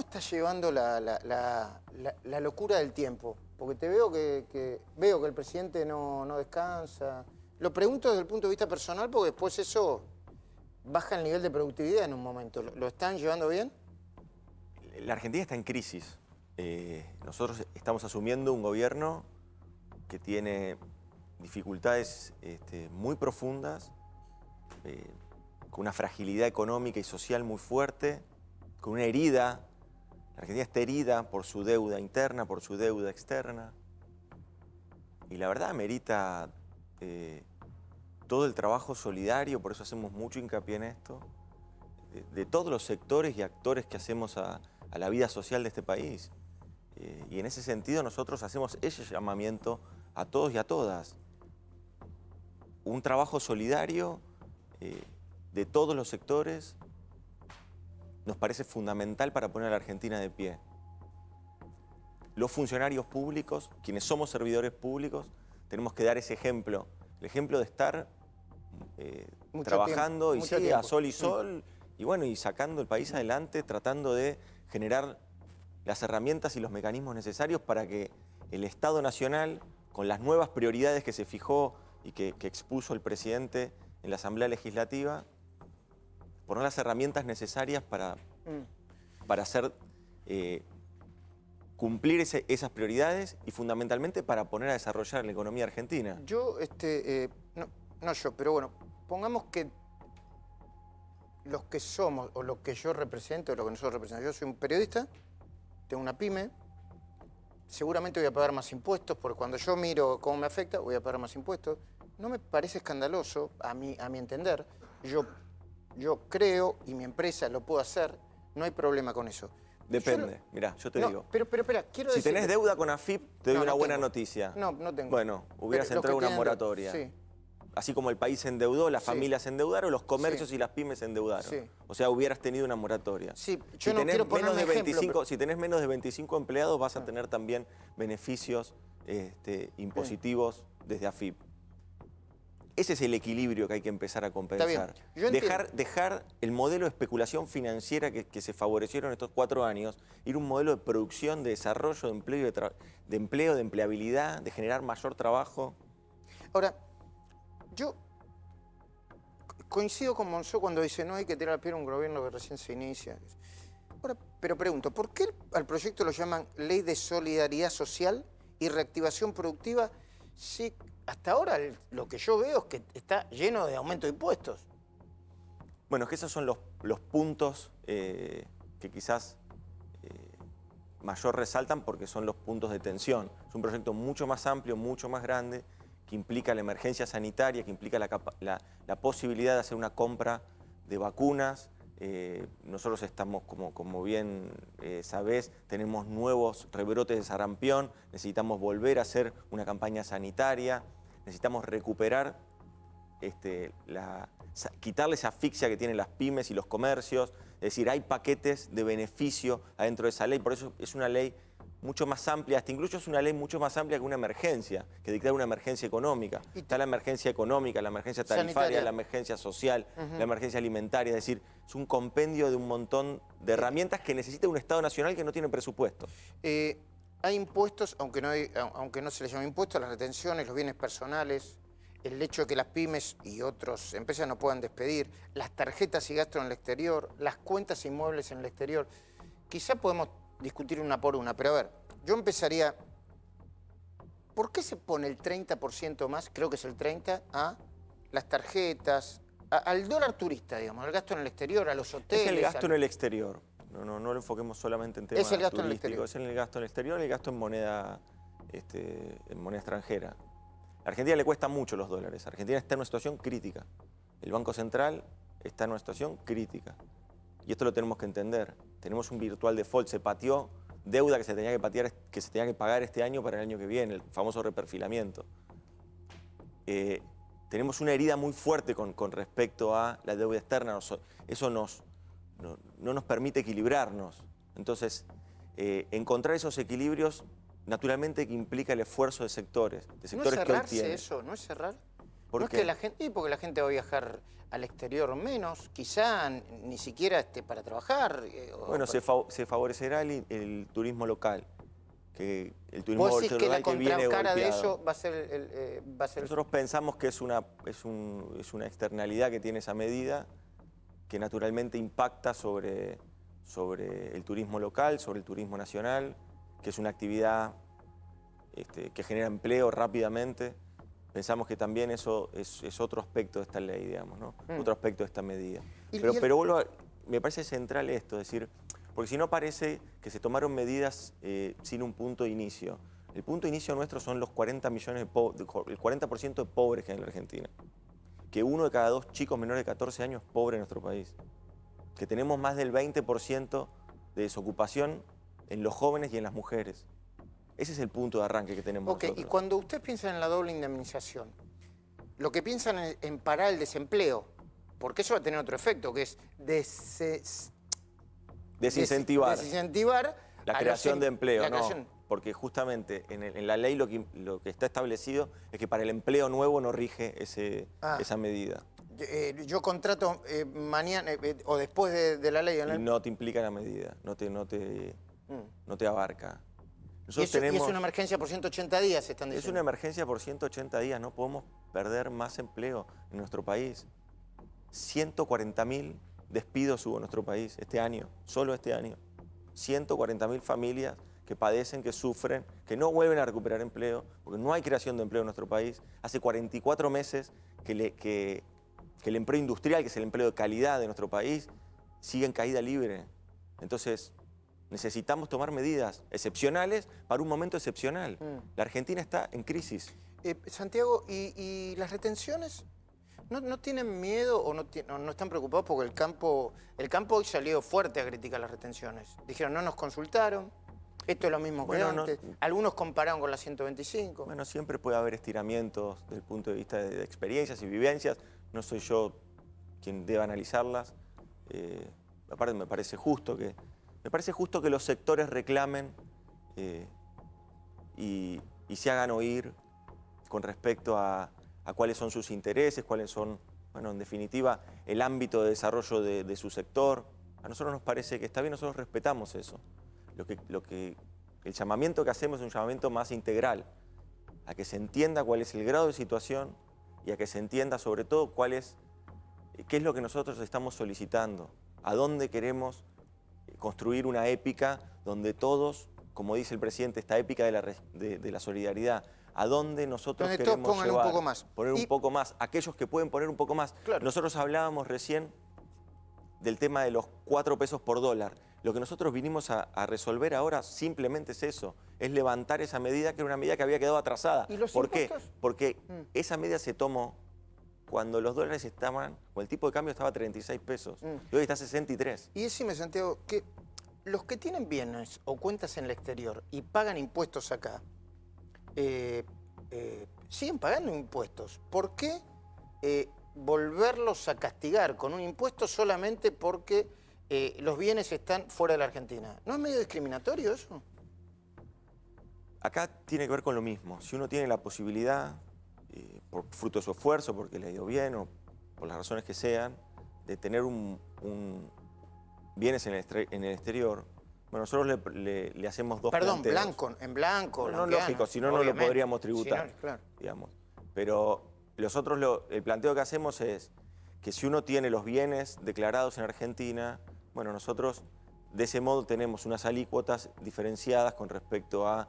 estás llevando la locura del tiempo? Porque te veo veo que el presidente no descansa. Lo pregunto desde el punto de vista personal porque después eso baja el nivel de productividad en un momento. ¿Lo están llevando bien? La Argentina está en crisis. Nosotros estamos asumiendo un gobierno que tiene dificultades muy profundas, con una fragilidad económica y social muy fuerte, con una herida. La Argentina está herida por su deuda interna, por su deuda externa. Y la verdad amerita todo el trabajo solidario, por eso hacemos mucho hincapié en esto, de todos los sectores y actores que hacemos a la vida social de este país. Y en ese sentido nosotros hacemos ese llamamiento a todos y a todas. Un trabajo solidario de todos los sectores nos parece fundamental para poner a la Argentina de pie. Los funcionarios públicos, quienes somos servidores públicos, tenemos que dar ese ejemplo. El ejemplo de estar trabajando y sí, a sol y sol, y bueno, y sacando el país adelante, tratando de generar las herramientas y los mecanismos necesarios para que el Estado Nacional, con las nuevas prioridades que se fijó y que expuso el presidente en la Asamblea Legislativa, poner las herramientas necesarias para hacer cumplir esas prioridades y fundamentalmente para poner a desarrollar la economía argentina. Pero bueno, pongamos que los que somos, o lo que yo represento, o lo que nosotros representamos, yo soy un periodista, tengo una pyme, seguramente voy a pagar más impuestos, porque cuando yo miro cómo me afecta, voy a pagar más impuestos. No me parece escandaloso, a mi entender. Yo creo, y mi empresa lo puedo hacer, no hay problema con eso. Depende, mirá, yo te digo. Pero espera, quiero decir... Si tenés deuda con AFIP, te doy una buena noticia. No tengo. Bueno, hubieras entrado en una moratoria. Sí. Así como el país se endeudó, las familias se endeudaron, los comercios y las pymes se endeudaron. Sí. O sea, hubieras tenido una moratoria. Sí, yo no quiero poner un ejemplo. Si tenés menos de 25 empleados, vas a tener también beneficios impositivos desde AFIP. Ese es el equilibrio que hay que empezar a compensar. Dejar el modelo de especulación financiera que se favorecieron estos 4 años, ir a un modelo de producción, de desarrollo, de empleo, de empleabilidad, de generar mayor trabajo. Ahora, yo coincido con Monzó cuando dice no hay que tirar la piedra a un gobierno que recién se inicia. Ahora, pero pregunto, ¿por qué al proyecto lo llaman Ley de Solidaridad Social y Reactivación Productiva si hasta ahora lo que yo veo es que está lleno de aumento de impuestos? Bueno, es que esos son los puntos que quizás mayor resaltan porque son los puntos de tensión. Es un proyecto mucho más amplio, mucho más grande, que implica la emergencia sanitaria, que implica la posibilidad de hacer una compra de vacunas. Nosotros estamos, como bien sabés, tenemos nuevos rebrotes de sarampión, necesitamos volver a hacer una campaña sanitaria, necesitamos recuperar, quitarle esa asfixia que tienen las pymes y los comercios. Es decir, hay paquetes de beneficio adentro de esa ley, por eso es una ley mucho más amplia, hasta incluso es una ley mucho más amplia que una emergencia, que dictar una emergencia económica. Está la emergencia económica, la emergencia tarifaria, sanitaria, la emergencia social, la emergencia alimentaria, es decir, es un compendio de un montón de herramientas que necesita un Estado Nacional que no tiene presupuesto. Hay impuestos, aunque no se les llama impuestos, las retenciones, los bienes personales, el hecho de que las pymes y otras empresas no puedan despedir, las tarjetas y gastos en el exterior, las cuentas inmuebles en el exterior. Quizá podemos discutir una por una, pero a ver, yo empezaría... ¿Por qué se pone el 30% más, creo que es el 30%, a las tarjetas, al dólar turista, digamos, al gasto en el exterior, a los hoteles? Es el gasto en el exterior. No lo enfoquemos solamente en temas turísticos. Es el gasto en el exterior. Es el gasto en el exterior y el gasto en moneda extranjera. A Argentina le cuesta mucho los dólares. Argentina está en una situación crítica. El Banco Central está en una situación crítica. Y esto lo tenemos que entender. Tenemos un virtual default, se pateó deuda que se tenía que pagar este año para el año que viene, el famoso reperfilamiento. Tenemos una herida muy fuerte con respecto a la deuda externa. Eso no nos permite equilibrarnos. Entonces, encontrar esos equilibrios, naturalmente, que implica el esfuerzo de sectores que hoy tienen. ¿No es cerrar? ¿Por No es qué? que la gente, y porque la gente va a viajar al exterior menos, quizá ni siquiera para trabajar. Bueno, se favorecerá el turismo local, que el turismo ¿Vos decís que la local que viene contracara de golpeado. eso va a ser Nosotros pensamos que es una externalidad que tiene esa medida, que naturalmente impacta sobre el turismo local, sobre el turismo nacional, que es una actividad que genera empleo rápidamente. Pensamos que también eso es otro aspecto de esta ley, digamos, ¿no? Otro aspecto de esta medida. Pero vuelvo me parece central esto, es decir, porque si no parece que se tomaron medidas sin un punto de inicio. El punto de inicio nuestro son los 40 millones el 40% de pobres que hay en la Argentina. Que 1 de cada 2 chicos menores de 14 años es pobre en nuestro país. Que tenemos más del 20% de desocupación en los jóvenes y en las mujeres. Ese es el punto de arranque que tenemos nosotros. Y cuando ustedes piensan en la doble indemnización, lo que piensan es en parar el desempleo, porque eso va a tener otro efecto, que es desincentivar la a creación de empleo, la no, creación. porque justamente en la ley lo que está establecido es que para el empleo nuevo no rige esa medida. Yo contrato mañana o después de la ley. Y no te implica la medida, no te abarca. Y es una emergencia por 180 días, están diciendo. Es una emergencia por 180 días, no podemos perder más empleo en nuestro país. 140.000 despidos hubo en nuestro país este año, solo este año. 140.000 familias que padecen, que sufren, que no vuelven a recuperar empleo, porque no hay creación de empleo en nuestro país. Hace 44 meses que el empleo industrial, que es el empleo de calidad de nuestro país, sigue en caída libre. Entonces, necesitamos tomar medidas excepcionales para un momento excepcional. La Argentina está en crisis. Santiago, ¿y las retenciones? ¿No tienen miedo o no están preocupados? Porque el campo hoy salió fuerte a criticar las retenciones. Dijeron, no nos consultaron, esto es lo mismo que antes. Algunos compararon con la 125. Bueno, siempre puede haber estiramientos desde el punto de vista de experiencias y vivencias. No soy yo quien deba analizarlas. Aparte me parece justo que los sectores reclamen y se hagan oír con respecto a cuáles son sus intereses, cuáles son, bueno, en definitiva, el ámbito de desarrollo de su sector. A nosotros nos parece que está bien, nosotros respetamos eso. El llamamiento que hacemos es un llamamiento más integral, a que se entienda cuál es el grado de situación y a que se entienda sobre todo qué es lo que nosotros estamos solicitando, a dónde queremos construir una épica donde todos, como dice el presidente, esta épica de la solidaridad, a dónde nosotros donde queremos todos pongan llevar, un poco más. poner un poco más, aquellos que pueden poner un poco más. Claro. Nosotros hablábamos recién del tema de los 4 pesos por dólar. Lo que nosotros vinimos a resolver ahora simplemente es eso, es levantar esa medida que era una medida que había quedado atrasada. ¿Y los ¿Por qué? impuestos? Porque esa medida se tomó cuando los dólares estaban, o el tipo de cambio estaba a 36 pesos, y hoy está a 63. Y decime, Santiago, que los que tienen bienes o cuentas en el exterior y pagan impuestos acá, siguen pagando impuestos. ¿Por qué volverlos a castigar con un impuesto solamente porque los bienes están fuera de la Argentina? ¿No es medio discriminatorio eso? Acá tiene que ver con lo mismo. Si uno tiene la posibilidad, por fruto de su esfuerzo, porque le ha ido bien o por las razones que sean, de tener bienes en el exterior, bueno, nosotros le hacemos dos planteos. En blanco. No, lógico, si no, no lo podríamos tributar, Si no, claro. digamos. Pero nosotros el planteo que hacemos es que si uno tiene los bienes declarados en Argentina, bueno, nosotros de ese modo tenemos unas alícuotas diferenciadas con respecto a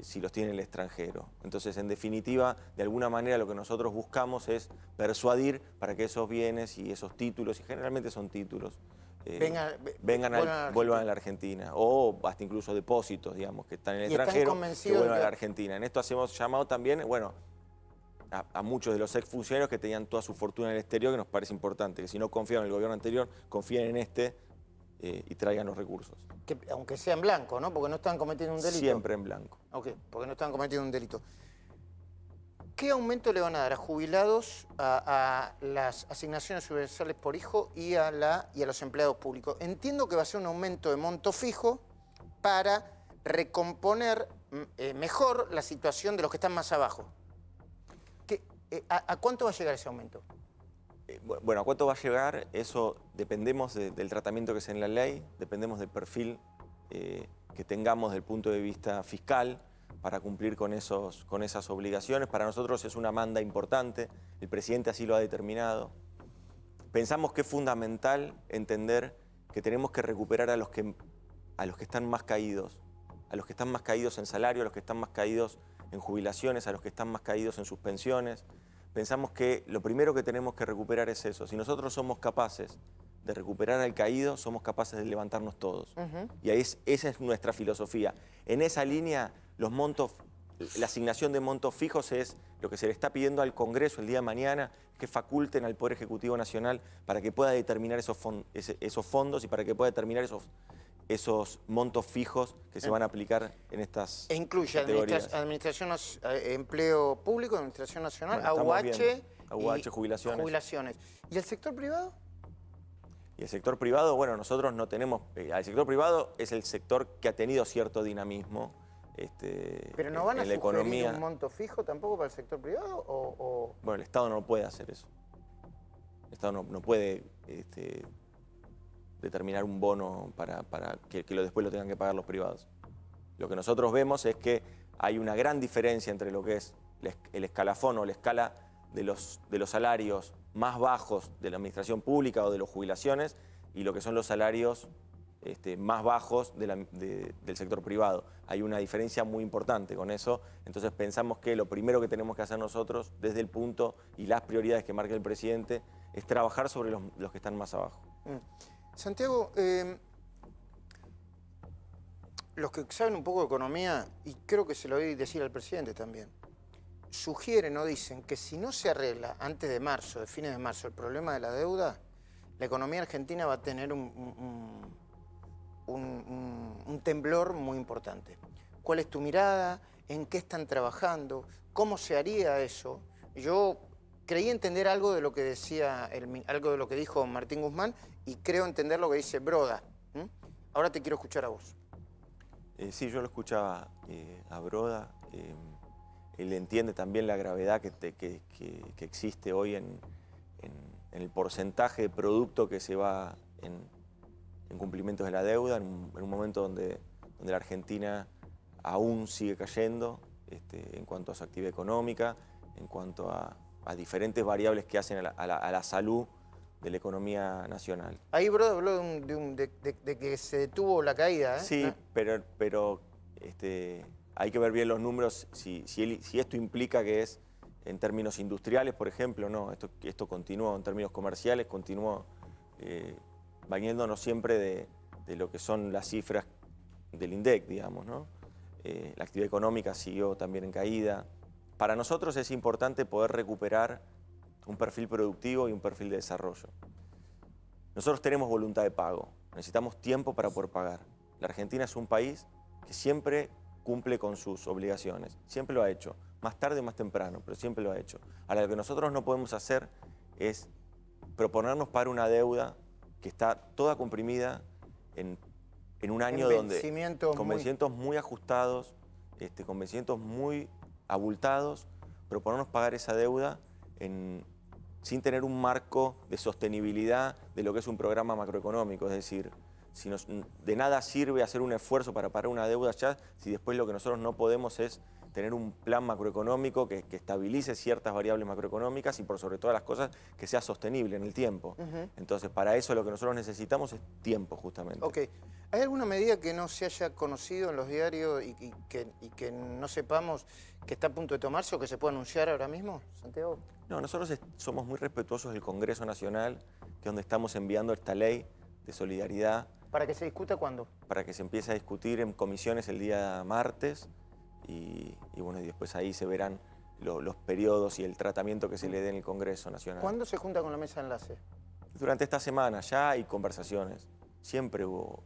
si los tiene en el extranjero. Entonces, en definitiva, de alguna manera lo que nosotros buscamos es persuadir para que esos bienes y esos títulos, y generalmente son títulos, vuelvan a la Argentina, o hasta incluso depósitos, digamos, que están en el extranjero, que vuelvan a la Argentina. En esto hacemos llamado también, bueno, a muchos de los exfuncionarios que tenían toda su fortuna en el exterior, que nos parece importante, que si no confían en el gobierno anterior, confíen en este y traigan los recursos. Que, aunque sea en blanco, ¿no? Porque no están cometiendo un delito. Siempre en blanco. Ok, porque no están cometiendo un delito. ¿Qué aumento le van a dar a jubilados, a las asignaciones universales por hijo y a los empleados públicos? Entiendo que va a ser un aumento de monto fijo para recomponer mejor la situación de los que están más abajo. ¿A cuánto va a llegar ese aumento? Bueno, ¿a cuánto va a llegar? Eso dependemos del tratamiento que sea en la ley, dependemos del perfil que tengamos desde el punto de vista fiscal para cumplir con esas obligaciones. Para nosotros es una manda importante, el presidente así lo ha determinado. Pensamos que es fundamental entender que tenemos que recuperar a los que están más caídos, a los que están más caídos en salario, a los que están más caídos en jubilaciones, a los que están más caídos en sus pensiones. Pensamos que lo primero que tenemos que recuperar es eso. Si nosotros somos capaces de recuperar al caído, somos capaces de levantarnos todos. Y ahí esa es nuestra filosofía. En esa línea, los montos, la asignación de montos fijos es lo que se le está pidiendo al Congreso el día de mañana, que faculten al Poder Ejecutivo Nacional para que pueda determinar esos fondos y para que pueda determinar esos montos fijos que se van a aplicar en estas incluye categorías. administración, empleo público, administración nacional, Bueno, AUH, jubilaciones. ¿Y el sector privado? Y el sector privado, bueno, nosotros no tenemos... el sector privado es el sector que ha tenido cierto dinamismo ¿Pero no van a en la sugerir economía. un monto fijo tampoco para el sector privado? Bueno, el Estado no puede hacer eso. El Estado no puede determinar un bono para que después lo tengan que pagar los privados. Lo que nosotros vemos es que hay una gran diferencia entre lo que es el escalafón o la escala de los salarios más bajos de la administración pública o de las jubilaciones y lo que son los salarios más bajos del sector privado. Hay una diferencia muy importante con eso, entonces pensamos que lo primero que tenemos que hacer nosotros, desde el punto y las prioridades que marca el presidente, es trabajar sobre los que están más abajo. Santiago, los que saben un poco de economía, y creo que se lo oí decir al presidente también, sugieren o dicen que si no se arregla antes de marzo, de fines de marzo, el problema de la deuda, la economía argentina va a tener un temblor muy importante. ¿Cuál es tu mirada? ¿En qué están trabajando? ¿Cómo se haría eso? Yo creí entender algo de lo que decía, algo de lo que dijo Martín Guzmán y creo entender lo que dice Broda. Ahora te quiero escuchar a vos. Sí, yo lo escuchaba a Broda. Él entiende también la gravedad que existe hoy en el porcentaje de producto que se va en cumplimientos de la deuda, en un momento donde la Argentina aún sigue cayendo en cuanto a su actividad económica, en cuanto a diferentes variables que hacen a la salud de la economía nacional. Ahí Broda habló de que se detuvo la caída, ¿eh? Sí, ¿no? pero hay que ver bien los números, si esto implica que es en términos industriales, por ejemplo, no, esto continúa en términos comerciales, continúa valiéndonos siempre de lo que son las cifras del INDEC, digamos, ¿no? La actividad económica siguió también en caída. Para nosotros es importante poder recuperar un perfil productivo y un perfil de desarrollo. Nosotros tenemos voluntad de pago, necesitamos tiempo para poder pagar. La Argentina es un país que siempre cumple con sus obligaciones, siempre lo ha hecho, más tarde o más temprano, pero siempre lo ha hecho. Ahora, lo que nosotros no podemos hacer es proponernos pagar una deuda que está toda comprimida en un año donde con vencimientos muy ajustados, con vencimientos muy abultados, proponernos pagar esa deuda sin tener un marco de sostenibilidad de lo que es un programa macroeconómico. Es decir, de nada sirve hacer un esfuerzo para pagar una deuda ya si después lo que nosotros no podemos es tener un plan macroeconómico que estabilice ciertas variables macroeconómicas y por sobre todas las cosas que sea sostenible en el tiempo. Entonces, para eso lo que nosotros necesitamos es tiempo, justamente. Ok. ¿Hay alguna medida que no se haya conocido en los diarios y que no sepamos que está a punto de tomarse o que se puede anunciar ahora mismo, Santiago? No, nosotros somos muy respetuosos del Congreso Nacional, que es donde estamos enviando esta ley de solidaridad. ¿Para que se discuta cuándo? Para que se empiece a discutir en comisiones el día martes y bueno, y después ahí se verán los periodos y el tratamiento que se le dé en el Congreso Nacional. ¿Cuándo se junta con la mesa de enlace? Durante esta semana ya hay conversaciones. Siempre hubo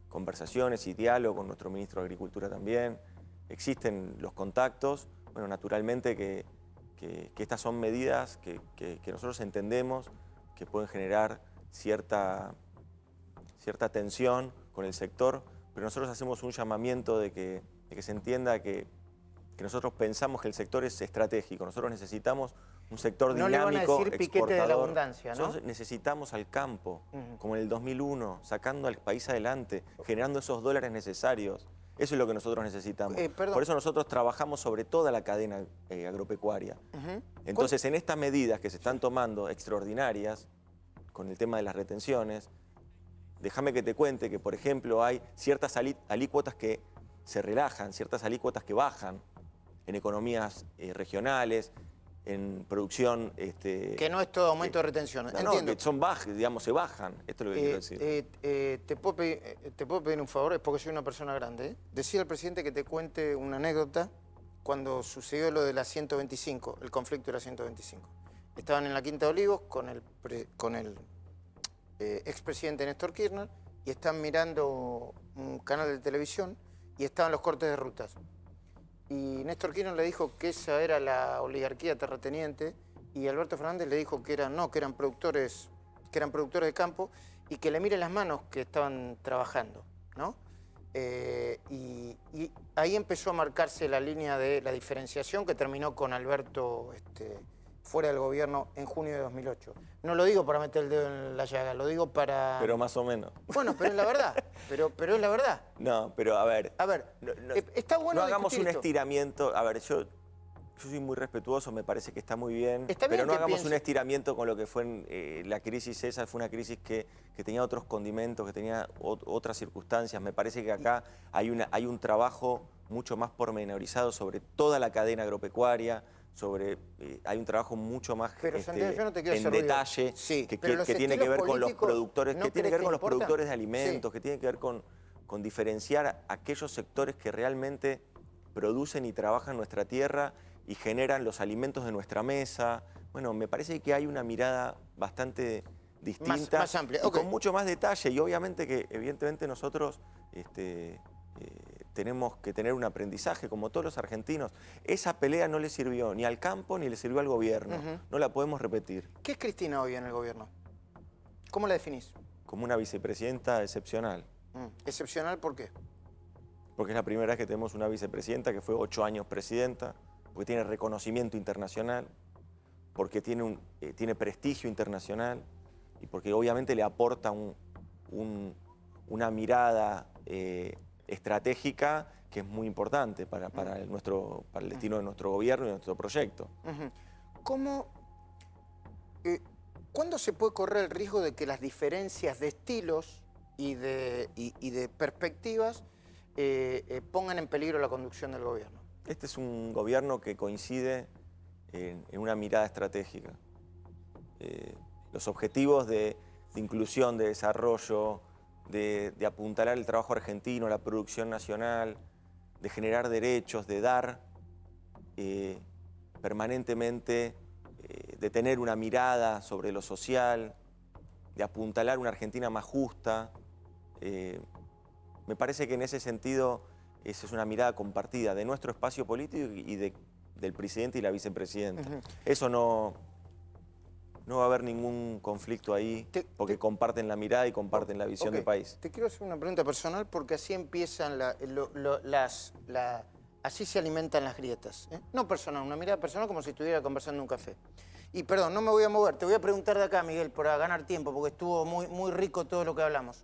conversaciones y diálogo con nuestro ministro de Agricultura también. Existen los contactos. Bueno, naturalmente que estas son medidas que nosotros entendemos que pueden generar cierta tensión con el sector, pero nosotros hacemos un llamamiento de que se entienda que que nosotros pensamos que el sector es estratégico. Nosotros necesitamos un sector No dinámico, le van a decir piquete de la exportador. abundancia, ¿no? Nosotros necesitamos al campo, como en el 2001, sacando al país adelante, generando esos dólares necesarios. Eso es lo que nosotros necesitamos. Por eso nosotros trabajamos sobre toda la cadena agropecuaria. Entonces, en estas medidas que se están tomando extraordinarias, con el tema de las retenciones, déjame que te cuente que, por ejemplo, hay ciertas alícuotas que se relajan, ciertas alícuotas que bajan en economías regionales, en producción... que no es todo aumento de retención. No, Entiendo. que son bajas, digamos, se bajan. Esto es lo que quiero decir. ¿Te puedo pedir un favor? Es porque soy una persona grande. ¿Eh? Decir al presidente que te cuente una anécdota cuando sucedió lo de la 125, el conflicto de la 125. Estaban en la Quinta de Olivos con el expresidente Néstor Kirchner y están mirando un canal de televisión y estaban los cortes de rutas. Y Néstor Kirchner le dijo que esa era la oligarquía terrateniente y Alberto Fernández le dijo que eran productores de campo y que le mire las manos que estaban trabajando, ¿no? Y ahí empezó a marcarse la línea de la diferenciación que terminó con Alberto fuera del gobierno en junio de 2008. No lo digo para meter el dedo en la llaga, lo digo para... Pero más o menos. Bueno, pero es la verdad. Pero es la verdad. No, pero a ver... está bueno no hagamos un esto. estiramiento. A ver, yo soy muy respetuoso, me parece que está muy bien. Está bien pero no que hagamos piense. un estiramiento con lo que fue la crisis esa. Fue una crisis que tenía otros condimentos, que tenía otras circunstancias. Me parece que acá hay un trabajo mucho más pormenorizado sobre toda la cadena agropecuaria, hay un trabajo mucho más Santiago, yo no te quiero en hacer ruido. detalle, Sí, que pero los tiene que ver con los políticos, productores, ¿no que tiene que crees ver con los importa? productores de alimentos, Sí. que tiene que ver con diferenciar aquellos sectores que realmente producen y trabajan nuestra tierra y generan los alimentos de nuestra mesa. Bueno, me parece que hay una mirada bastante distinta más amplia. y Okay. con mucho más detalle. Y obviamente que, evidentemente, nosotros tenemos que tener un aprendizaje, como todos los argentinos. Esa pelea no le sirvió ni al campo ni le sirvió al gobierno. No la podemos repetir. ¿Qué es Cristina hoy en el gobierno? ¿Cómo la definís? Como una vicepresidenta excepcional. ¿Excepcional por qué? Porque es la primera vez que tenemos una vicepresidenta que fue 8 años presidenta, porque tiene reconocimiento internacional, porque tiene prestigio internacional y porque obviamente le aporta una mirada estratégica que es muy importante para el destino de nuestro gobierno y de nuestro proyecto. ¿Cuándo se puede correr el riesgo de que las diferencias de estilos y de perspectivas pongan en peligro la conducción del gobierno? Este es un gobierno que coincide en una mirada estratégica. Los objetivos de inclusión, de desarrollo, de apuntalar el trabajo argentino, la producción nacional, de generar derechos, de dar permanentemente, de tener una mirada sobre lo social, de apuntalar una Argentina más justa. Me parece que en ese sentido esa es una mirada compartida de nuestro espacio político y del presidente y la vicepresidenta. Eso no va a haber ningún conflicto ahí, porque comparten la mirada y comparten la visión de país. Te quiero hacer una pregunta personal porque así empiezan así se alimentan las grietas. No personal, una mirada personal como si estuviera conversando en un café. Y perdón, no me voy a mover, te voy a preguntar de acá, Miguel, para ganar tiempo, porque estuvo muy rico todo lo que hablamos.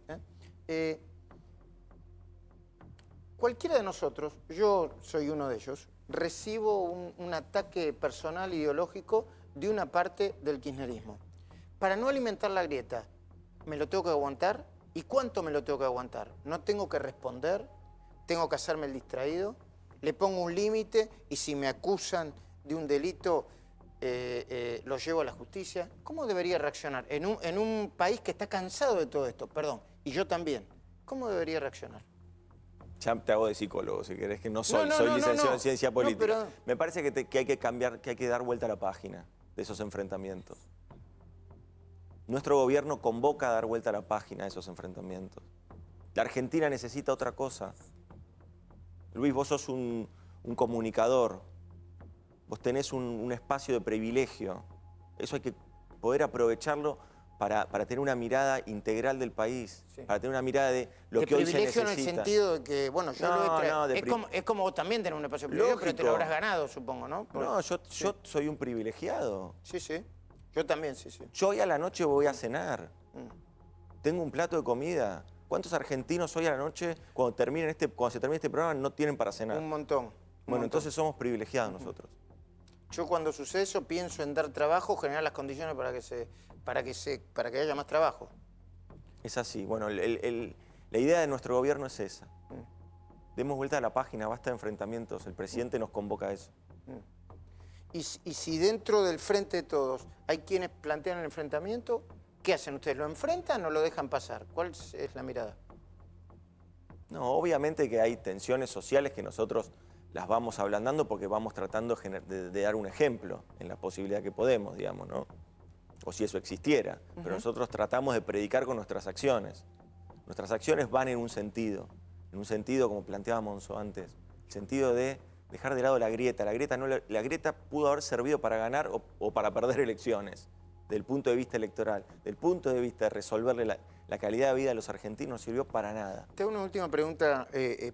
Cualquiera de nosotros, yo soy uno de ellos, recibo un ataque personal ideológico de una parte del kirchnerismo. Para no alimentar la grieta, ¿me lo tengo que aguantar? ¿Y cuánto me lo tengo que aguantar? ¿No tengo que responder? ¿Tengo que hacerme el distraído? ¿Le pongo un límite? Y si me acusan de un delito, lo llevo a la justicia. ¿Cómo debería reaccionar? En un país que está cansado de todo esto, perdón, y yo también, ¿cómo debería reaccionar? Ya te hago de psicólogo, si querés, que soy licenciado en ciencia política. Me parece que hay que cambiar, que hay que dar vuelta a la página de esos enfrentamientos. Nuestro gobierno convoca a dar vuelta a la página de esos enfrentamientos. La Argentina necesita otra cosa. Luis, vos sos un comunicador, vos tenés un espacio de privilegio. Eso hay que poder aprovecharlo para tener una mirada integral del país, Sí. para tener una mirada de lo de que hoy se privilegio en el necesita. sentido de que, bueno, yo lo he traído. No, Es como vos también tenés un espacio de privilegio, pero te lo Lógico. habrás ganado, supongo, ¿no? No, yo soy un privilegiado. Sí, sí. Yo también, sí, sí. Yo hoy a la noche voy a cenar. Mm. Tengo un plato de comida. ¿Cuántos argentinos hoy a la noche, cuando se termine este programa, no tienen para cenar? Un montón. un Bueno, montón. entonces somos privilegiados nosotros. Yo cuando sucede eso pienso en dar trabajo, generar las condiciones para que haya más trabajo. Es así. Bueno, la idea de nuestro gobierno es esa. Demos vuelta a la página, basta de enfrentamientos. El presidente nos convoca a eso. Y si dentro del frente de todos hay quienes plantean el enfrentamiento, ¿qué hacen ustedes? ¿Lo enfrentan o lo dejan pasar? ¿Cuál es la mirada? No, obviamente que hay tensiones sociales que nosotros las vamos ablandando porque vamos tratando de dar un ejemplo en la posibilidad que podemos, digamos, ¿no? O si eso existiera. Pero nosotros tratamos de predicar con nuestras acciones. Nuestras acciones van en un sentido, como planteaba Monzó antes, el sentido de dejar de lado la grieta. La grieta pudo haber servido para ganar o para perder elecciones, del punto de vista electoral. Del punto de vista de resolverle la calidad de vida a los argentinos, no sirvió para nada. Te hago una última pregunta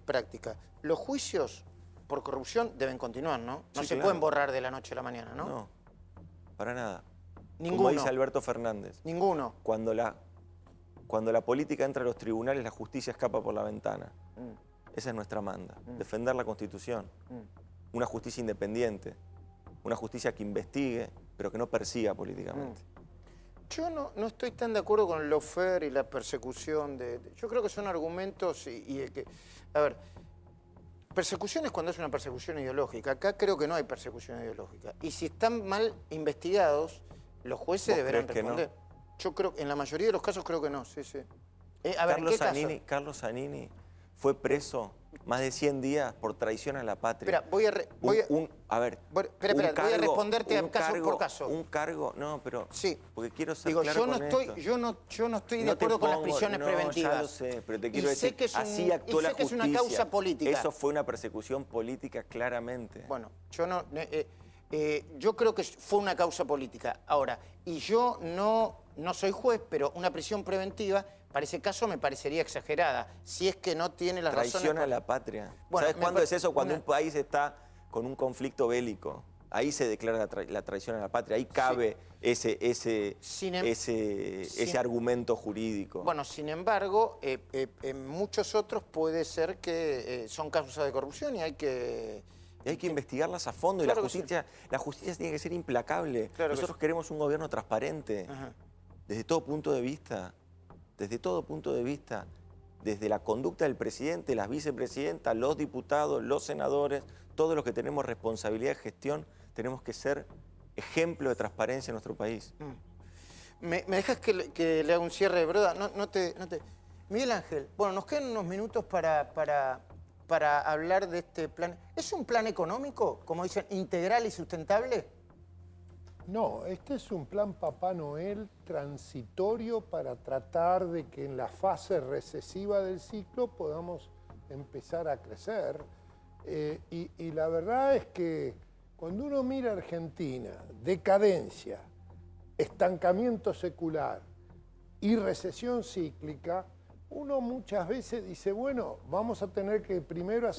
práctica. Los juicios por corrupción deben continuar, ¿no? No Sí, se claro. pueden borrar de la noche a la mañana, ¿no? No, para nada. Ninguno. Como dice Alberto Fernández, Ninguno. cuando la política entra a los tribunales, la justicia escapa por la ventana. Esa es nuestra manda, defender la Constitución. Una justicia independiente, una justicia que investigue, pero que no persiga políticamente. Yo no estoy tan de acuerdo con el lawfare y la persecución. Yo creo que son argumentos a ver, persecución es cuando es una persecución ideológica. Acá creo que no hay persecución ideológica. Y si están mal investigados, los jueces ¿Vos deberán crees que no? responder. Yo creo, en la mayoría de los casos creo que no, sí, sí. A ver, ¿en qué caso? Carlos Zanini fue preso más de 100 días por traición a la patria. Espera, voy a responderte caso por caso. Un cargo, no, pero Sí. porque quiero ser Digo, claro yo no con estoy, esto. yo no estoy de No te acuerdo con las pongo- prisiones no, preventivas. Ya lo sé, pero te Y quiero sé decir, que es así actuó la que es justicia. una causa política. Eso fue una persecución política, claramente. Bueno, yo creo que fue una causa política. Ahora, y yo no soy juez, pero una prisión preventiva, para ese caso me parecería exagerada, si es que no tiene las razones. Traición a la patria. Bueno, ¿Sabes cuándo es eso? Cuando una- un país está con un conflicto bélico. Ahí se declara la traición a la patria. Ahí cabe ese argumento jurídico. Bueno, sin embargo, en muchos otros puede ser que son causas de corrupción y hay que... Y hay que investigarlas a fondo. Claro y que sí. la justicia tiene que ser implacable. Claro que Nosotros sí. queremos un gobierno transparente. Ajá. Desde todo punto de vista. Desde todo punto de vista. Desde la conducta del presidente, las vicepresidentas, los diputados, los senadores, todos los que tenemos responsabilidad de gestión, tenemos que ser ejemplo de transparencia en nuestro país. ¿Me dejas que le haga un cierre de broda? No te... Miguel Ángel, bueno, nos quedan unos minutos para hablar de este plan. ¿Es un plan económico, como dicen, integral y sustentable? No, este es un plan Papá Noel transitorio para tratar de que en la fase recesiva del ciclo podamos empezar a crecer. Y la verdad es que cuando uno mira Argentina, decadencia, estancamiento secular y recesión cíclica, uno muchas veces dice, bueno, vamos a tener que primero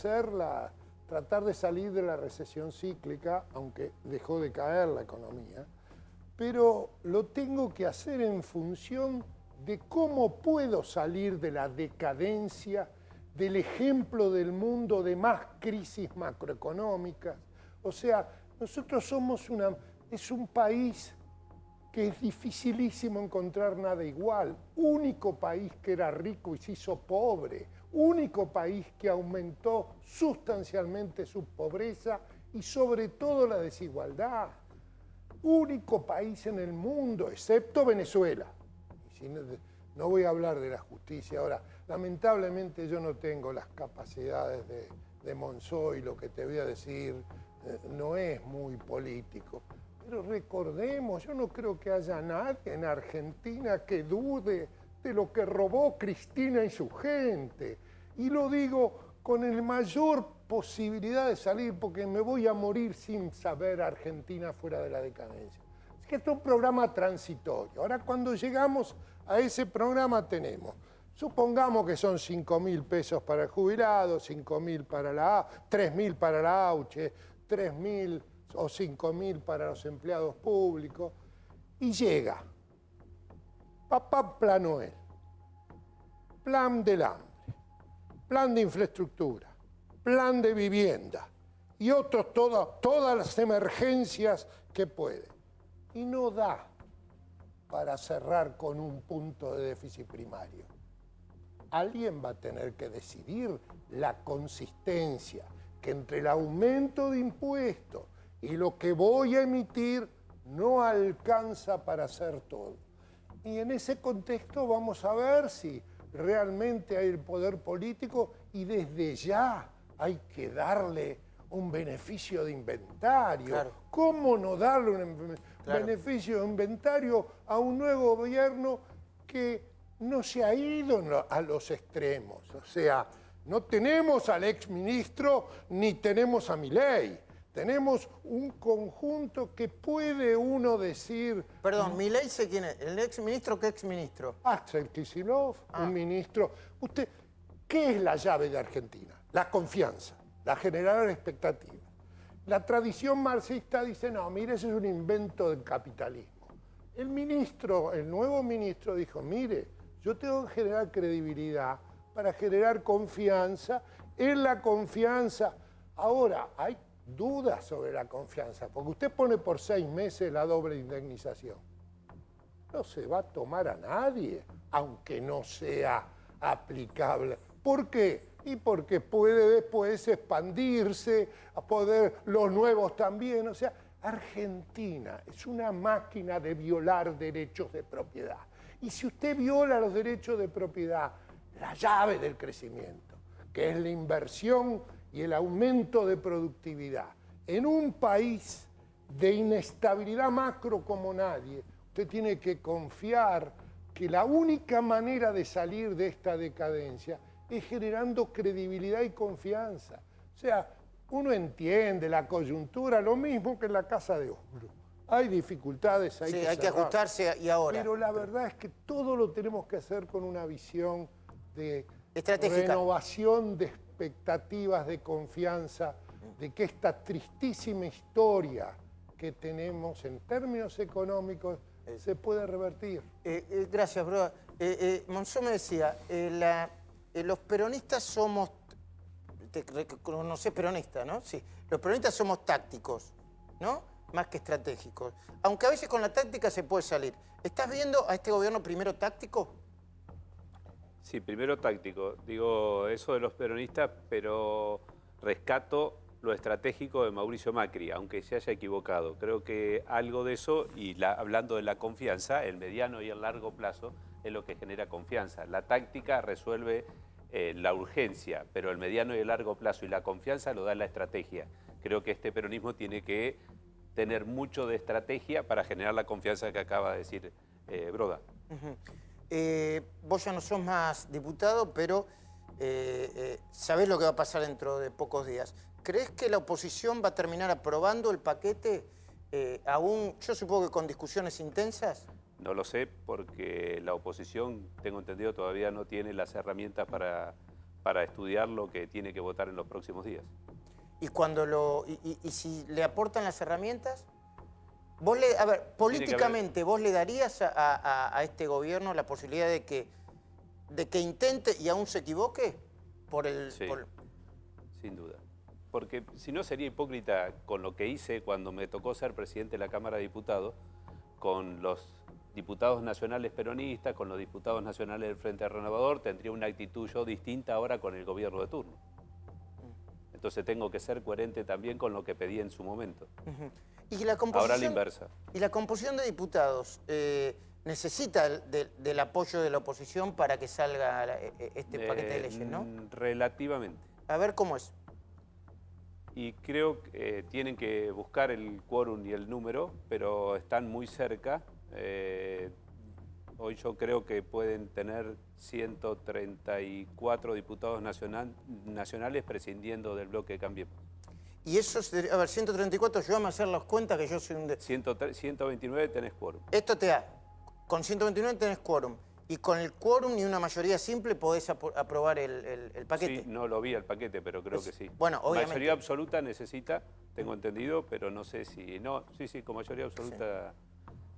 tratar de salir de la recesión cíclica, aunque dejó de caer la economía, pero lo tengo que hacer en función de cómo puedo salir de la decadencia, del ejemplo del mundo de más crisis macroeconómicas. O sea, nosotros es un país que es dificilísimo encontrar nada igual. Único país que era rico y se hizo pobre. Único país que aumentó sustancialmente su pobreza y sobre todo la desigualdad. Único país en el mundo, excepto Venezuela. No voy a hablar de la justicia ahora. Lamentablemente yo no tengo las capacidades de Monzó y lo que te voy a decir no es muy político. Pero recordemos, yo no creo que haya nadie en Argentina que dude de lo que robó Cristina y su gente. Y lo digo con el mayor posibilidad de salir, porque me voy a morir sin saber Argentina fuera de la decadencia. que es un programa transitorio. Ahora, cuando llegamos a ese programa tenemos, supongamos que son 5.000 pesos para el jubilado, 5.000 para la 3.000 para la AUCHE, 3.000 o 5.000 para los empleados públicos, y llega Papá Plan Noel, Plan del Hambre, Plan de Infraestructura, Plan de Vivienda y otros, todas las emergencias que puede. Y no da para cerrar con un punto de déficit primario. Alguien va a tener que decidir la consistencia que entre el aumento de impuestos y lo que voy a emitir no alcanza para hacer todo. Y en ese contexto vamos a ver si realmente hay el poder político y desde ya hay que darle un beneficio de inventario. Claro. ¿Cómo no darle un beneficio de inventario a un nuevo gobierno que no se ha ido a los extremos? O sea, no tenemos al exministro ni tenemos a Milei. Tenemos un conjunto que puede uno decir... Perdón, Milei sé quién es. ¿El exministro? ¿Qué exministro? Axel Kicillof, un ministro... Usted, ¿qué es la llave de Argentina? La confianza, la generar expectativas. La tradición marxista dice, no, mire, ese es un invento del capitalismo. El nuevo ministro dijo, mire, yo tengo que generar credibilidad para generar confianza. En la confianza, ahora hay dudas sobre la confianza, porque usted pone por 6 meses la doble indemnización. No se va a tomar a nadie, aunque no sea aplicable. ¿Por qué? Y porque puede después expandirse, a poder los nuevos también. O sea, Argentina es una máquina de violar derechos de propiedad. Y si usted viola los derechos de propiedad, la llave del crecimiento, que es la inversión y el aumento de productividad, en un país de inestabilidad macro como nadie, usted tiene que confiar que la única manera de salir de esta decadencia es generando credibilidad y confianza. O sea, uno entiende la coyuntura, lo mismo que en la Casa de Oro. Hay dificultades, hay que ajustarse y ahora. Pero la verdad es que todo lo tenemos que hacer con una visión de estratégica, renovación de expectativas, de confianza, de que esta tristísima historia que tenemos en términos económicos se puede revertir. Gracias, bro. Monzó me decía, los peronistas somos, no sé, peronista, ¿no? Sí, los peronistas somos tácticos, ¿no? Más que estratégicos. Aunque a veces con la táctica se puede salir. ¿Estás viendo a este gobierno primero táctico? Sí, primero táctico. Digo eso de los peronistas, pero rescato lo estratégico de Mauricio Macri, aunque se haya equivocado. Creo que algo de eso, y hablando de la confianza, el mediano y el largo plazo es lo que genera confianza. La táctica resuelve la urgencia, pero el mediano y el largo plazo y la confianza lo da la estrategia. Creo que este peronismo tiene que tener mucho de estrategia para generar la confianza que acaba de decir Broda. Vos ya no sos más diputado, pero sabés lo que va a pasar dentro de pocos días. ¿Crees que la oposición va a terminar aprobando el paquete aún, yo supongo que con discusiones intensas? No lo sé porque la oposición, tengo entendido, todavía no tiene las herramientas para estudiar lo que tiene que votar en los próximos días. ¿Y si le aportan las herramientas? A ver, políticamente, ¿vos le darías a este gobierno la posibilidad de que intente y aún se equivoque? Sí, sin duda. Porque si no sería hipócrita con lo que hice cuando me tocó ser presidente de la Cámara de Diputados, con los diputados nacionales peronistas, con los diputados nacionales del Frente Renovador, tendría una actitud yo distinta ahora con el gobierno de turno. Entonces tengo que ser coherente también con lo que pedí en su momento. ¿Y la composición, ahora la inversa. ¿Y la composición de diputados necesita del apoyo de la oposición para que salga este paquete de leyes, no? Relativamente. A ver cómo es. Y creo que tienen que buscar el quórum y el número, pero están muy cerca. Hoy yo creo que pueden tener 134 diputados nacionales prescindiendo del bloque Cambiemos. Y eso, a ver, 134, ayúdame a hacer las cuentas que yo soy un... 129 tenés quórum. Esto te da, con 129 tenés quórum. Y con el quórum y una mayoría simple podés aprobar el paquete. Sí, no lo vi el paquete, pero creo que sí. Bueno, obviamente. Mayoría absoluta necesita, tengo entendido, pero no sé si... No, sí, con mayoría absoluta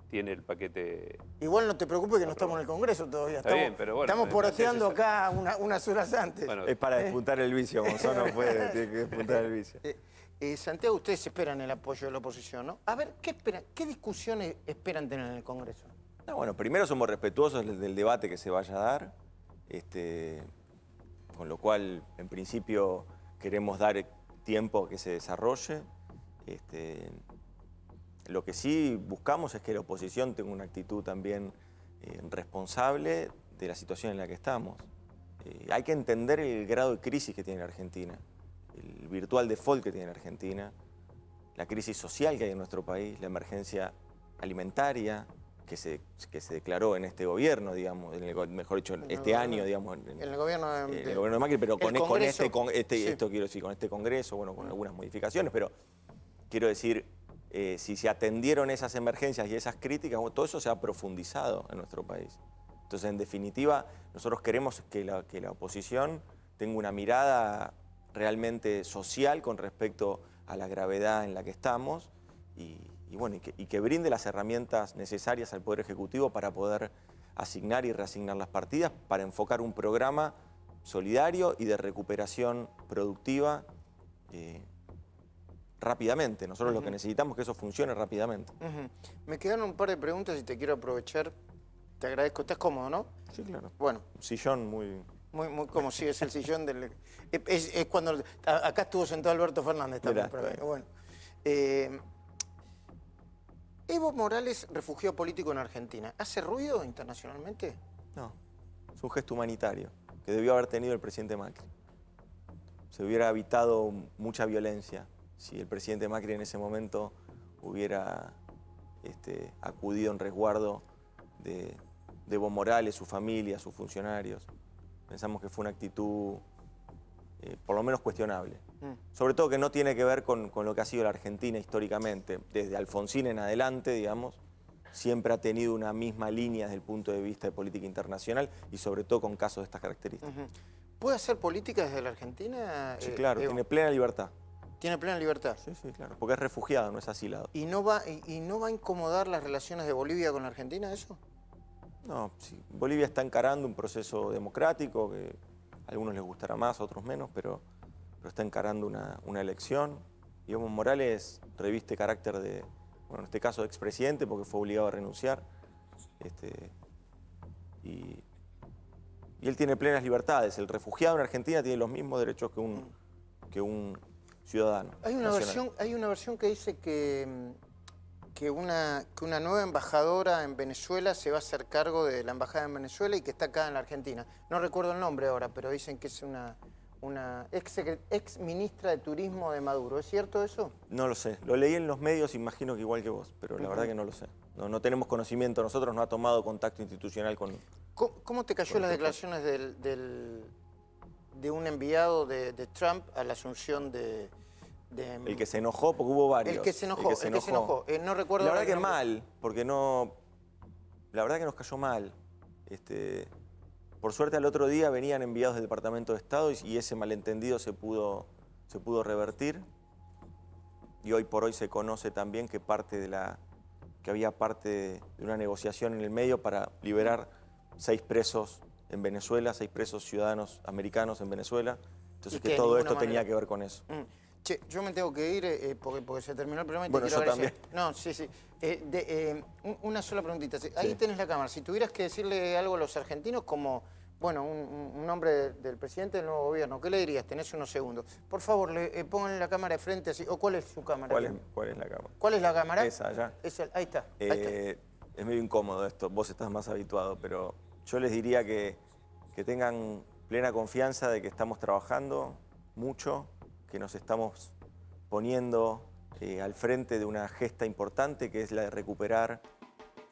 tiene el paquete. Igual no te preocupes que no estamos en el Congreso todavía. Está bien, pero bueno, estamos poroteando acá unas horas antes. Bueno, Es para despuntar el vicio, Monzón no puede, tiene que despuntar el vicio. Santiago, ustedes esperan el apoyo de la oposición, ¿no? A ver, ¿qué esperan? ¿Qué discusiones esperan tener en el Congreso? No, bueno, primero somos respetuosos del debate que se vaya a dar, con lo cual, en principio, queremos dar tiempo a que se desarrolle. Lo que sí buscamos es que la oposición tenga una actitud también responsable de la situación en la que estamos. Hay que entender el grado de crisis que tiene la Argentina, el virtual default que tiene la Argentina, la crisis social que hay en nuestro país, la emergencia alimentaria que se declaró en este gobierno, digamos, mejor dicho, este año, digamos. En el gobierno de Macri, pero con sí. esto quiero decir, con este Congreso, bueno, con algunas modificaciones, pero quiero decir, si se atendieron esas emergencias y esas críticas, bueno, todo eso se ha profundizado en nuestro país. Entonces, en definitiva, nosotros queremos que la oposición tenga una mirada realmente social con respecto a la gravedad en la que estamos y que brinde las herramientas necesarias al Poder Ejecutivo para poder asignar y reasignar las partidas, para enfocar un programa solidario y de recuperación productiva rápidamente. Nosotros lo que necesitamos es que eso funcione rápidamente. Me quedaron un par de preguntas y te quiero aprovechar. Te agradezco. ¿Estás cómodo, no? Sí, claro. Bueno. Un sillón muy... Muy como si es el sillón del... Es cuando... Acá estuvo sentado Alberto Fernández también. Bueno. Evo Morales, refugiado político en Argentina. ¿Hace ruido internacionalmente? No. Es un gesto humanitario que debió haber tenido el presidente Macri. Se hubiera evitado mucha violencia si el presidente Macri en ese momento hubiera acudido en resguardo de Evo Morales, su familia, sus funcionarios. Pensamos que fue una actitud por lo menos cuestionable. Sobre todo que no tiene que ver con lo que ha sido la Argentina históricamente. Desde Alfonsín en adelante, digamos, siempre ha tenido una misma línea desde el punto de vista de política internacional y sobre todo con casos de estas características. ¿Puede hacer política desde la Argentina? Sí, claro, Evo? tiene plena libertad. ¿Tiene plena libertad? Sí, claro, porque es refugiado, no es asilado. ¿Y no va a incomodar las relaciones de Bolivia con la Argentina eso? No, sí. Bolivia está encarando un proceso democrático que a algunos les gustará más, a otros menos, pero está encarando una elección. Y Evo Morales reviste carácter de, bueno, en este caso de expresidente porque fue obligado a renunciar. Y él tiene plenas libertades. El refugiado en Argentina tiene los mismos derechos que un ciudadano. Hay una versión que dice que una nueva embajadora en Venezuela se va a hacer cargo de la embajada en Venezuela y que está acá en la Argentina. No recuerdo el nombre ahora, pero dicen que es una ex ministra de Turismo de Maduro. ¿Es cierto eso? No lo sé. Lo leí en los medios, imagino que igual que vos, pero la verdad que no lo sé. No tenemos conocimiento. Nosotros no ha tomado contacto institucional con... ¿Cómo te cayó las declaraciones de un enviado de Trump a la asunción de... El que se enojó, porque hubo varios. El que se enojó. No recuerdo... La verdad que mal, porque no... La verdad que nos cayó mal. Por suerte al otro día venían enviados del Departamento de Estado y ese malentendido se pudo revertir. Y hoy por hoy se conoce también que había parte de una negociación en el medio para liberar 6 presos en Venezuela, 6 presos ciudadanos americanos en Venezuela. Entonces que todo esto tenía que ver con eso. Che, yo me tengo que ir porque se terminó el programa y bueno, te quiero agradecer. También. No, sí. Una sola preguntita. Ahí tenés la cámara. Si tuvieras que decirle algo a los argentinos como, bueno, un nombre del presidente del nuevo gobierno, ¿qué le dirías? Tenés unos segundos. Por favor, pónganle la cámara de frente así. ¿O cuál es su cámara? ¿Cuál es la cámara? ¿Cuál es la cámara? Esa, allá. Ahí está. Es medio incómodo esto, vos estás más habituado, pero yo les diría que tengan plena confianza de que estamos trabajando mucho, que nos estamos poniendo al frente de una gesta importante que es la de recuperar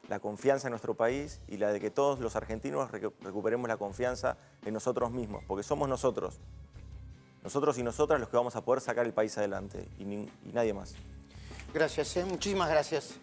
la confianza en nuestro país y la de que todos los argentinos recuperemos la confianza en nosotros mismos, porque somos nosotros nosotros y nosotras los que vamos a poder sacar el país adelante y nadie más. Gracias, muchísimas gracias.